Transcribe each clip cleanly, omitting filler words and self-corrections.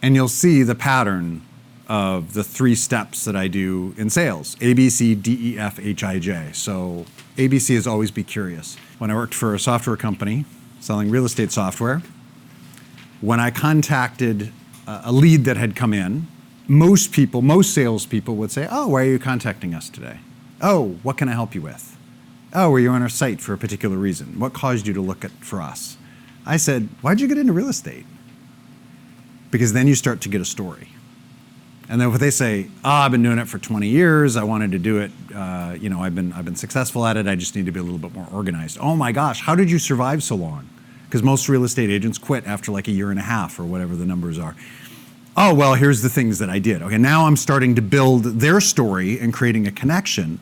and you'll see the pattern of the 3 steps that I do in sales: A, B, C, D, E, F, H, I, J. So ABC is always be curious. When I worked for a software company selling real estate software, when I contacted a lead that had come in, most salespeople would say, "Oh, why are you contacting us today? Oh, what can I help you with? Oh, were you on our site for a particular reason? What caused you to look for us?" I said, "Why'd you get into real estate?" Because then you start to get a story. And then if they say, "Oh, I've been doing it for 20 years. I wanted to do it. I've been successful at it. I just need to be a little bit more organized." "Oh my gosh, how did you survive so long?" Because most real estate agents quit after like a year and a half or whatever the numbers are. "Oh, well, here's the things that I did." Okay, now I'm starting to build their story and creating a connection.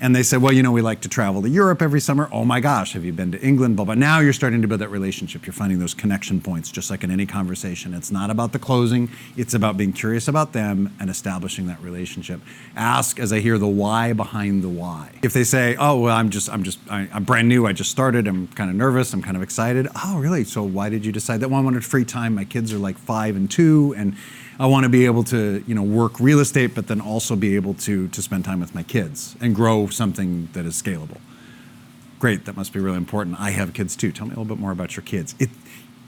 And they said, "Well, we like to travel to Europe every summer." "Oh my gosh, have you been to England?" Blah, blah. Now you're starting to build that relationship. You're finding those connection points, just like in any conversation. It's not about the closing. It's about being curious about them and establishing that relationship. Ask, as I hear, the why behind the why. If they say, "Oh, well, I'm brand new. I just started. I'm kind of nervous. I'm kind of excited." "Oh, really? So why did you decide that?" "Well, I wanted free time. My kids are like 5 and 2, and I want to be able to, work real estate, but then also be able to spend time with my kids and grow something that is scalable." "Great, that must be really important. I have kids too. Tell me a little bit more about your kids."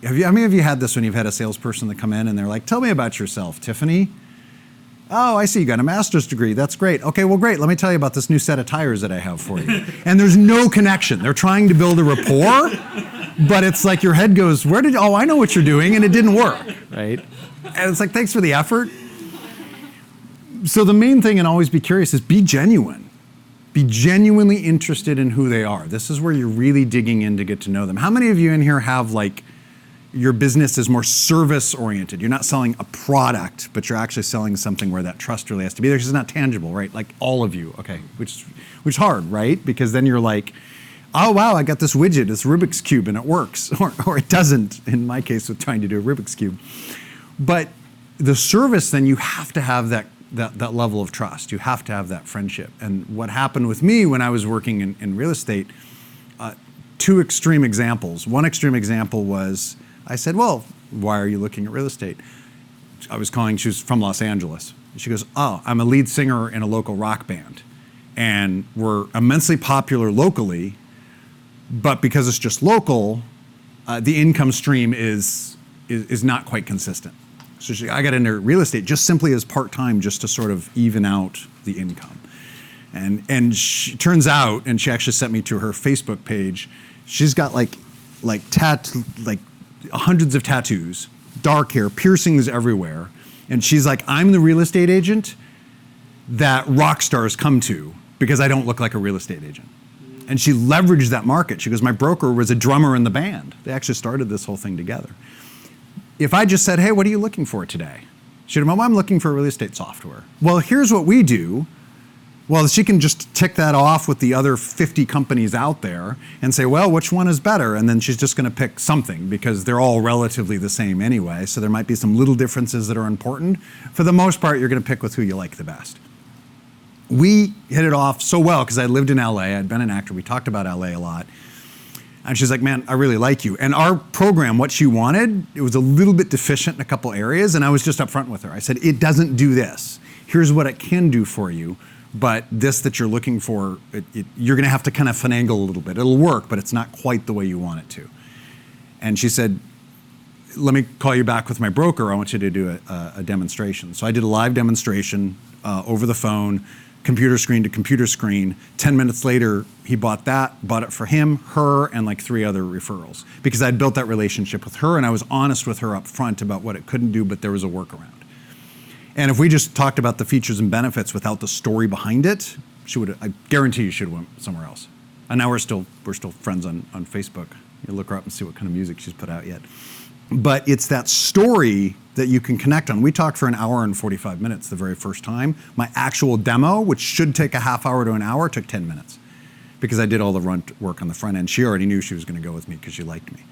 How many of you had this when you've had a salesperson that come in and they're like, "Tell me about yourself, Tiffany." "Oh, I see, you got a master's degree. That's great. Okay, well, great. Let me tell you about this new set of tires that I have for you." And there's no connection. They're trying to build a rapport, but it's like your head goes, I know what you're doing, and it didn't work, right? And it's like, thanks for the effort. So the main thing, and always be curious, is be genuine. Be genuinely interested in who they are. This is where you're really digging in to get to know them. How many of you in here have your business is more service oriented? You're not selling a product, but you're actually selling something where that trust really has to be there because it's not tangible, right? Like all of you, okay, which is hard, right? Because then you're like, "Oh wow, I got this widget, it's Rubik's Cube and it works," or it doesn't, in my case with trying to do a Rubik's Cube. But the service, then you have to have that level of trust. You have to have that friendship. And what happened with me when I was working in real estate, 2 extreme examples. One extreme example was, I said, "Well, why are you looking at real estate?" She was from Los Angeles. She goes, "Oh, I'm a lead singer in a local rock band. And we're immensely popular locally, but because it's just local, the income stream is not quite consistent." So I got into real estate just simply as part-time, just to sort of even out the income. And she turns out, and she actually sent me to her Facebook page, she's got hundreds of tattoos, dark hair, piercings everywhere. And she's like, "I'm the real estate agent that rock stars come to because I don't look like a real estate agent." And she leveraged that market. She goes, "My broker was a drummer in the band." They actually started this whole thing together. If I just said, "Hey, what are you looking for today?" She'd go, "Well, I'm looking for real estate software." "Well, here's what we do." Well, she can just tick that off with the other 50 companies out there and say, "Well, which one is better?" And then she's just going to pick something because they're all relatively the same anyway. So there might be some little differences that are important. For the most part, you're going to pick with who you like the best. We hit it off so well because I lived in LA. I'd been an actor. We talked about LA a lot. And she's like, "Man, I really like you." And our program, what she wanted, it was a little bit deficient in a couple areas. And I was just upfront with her. I said, "It doesn't do this. Here's what it can do for you. But this that you're looking for, you're going to have to kind of finagle a little bit. It'll work, but it's not quite the way you want it to." And she said, "Let me call you back with my broker. I want you to do a demonstration." So I did a live demonstration over the phone, computer screen to computer screen. 10 minutes later, he bought it for him, her, and 3 other referrals. Because I'd built that relationship with her and I was honest with her up front about what it couldn't do, but there was a workaround. And if we just talked about the features and benefits without the story behind it, I guarantee you should have went somewhere else. And now we're still friends on Facebook. You look her up and see what kind of music she's put out yet. But it's that story that you can connect on. We talked for an hour and 45 minutes the very first time. My actual demo, which should take a half hour to an hour, took 10 minutes because I did all the work on the front end. She already knew she was going to go with me because she liked me.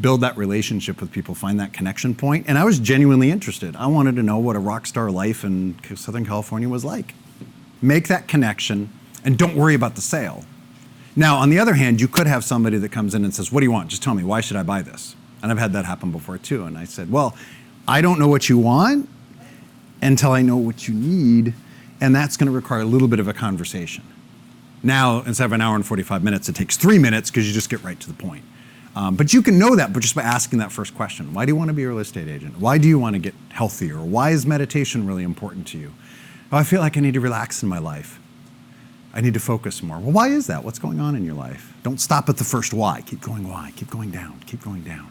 Build that relationship with people, find that connection point. And I was genuinely interested. I wanted to know what a rock star life in Southern California was like. Make that connection and don't worry about the sale. Now, on the other hand, you could have somebody that comes in and says, "What do you want? Just tell me, why should I buy this?" And I've had that happen before too. And I said, "Well, I don't know what you want until I know what you need, and that's going to require a little bit of a conversation. Now, instead of an hour and 45 minutes, it takes 3 minutes because you just get right to the point. But you can know that just by asking that first question. Why do you want to be a real estate agent? Why do you want to get healthier? Why is meditation really important to you? Oh, I feel like I need to relax in my life. I need to focus more. Well, why is that? What's going on in your life? Don't stop at the first why. Keep going why. Keep going down. Keep going down.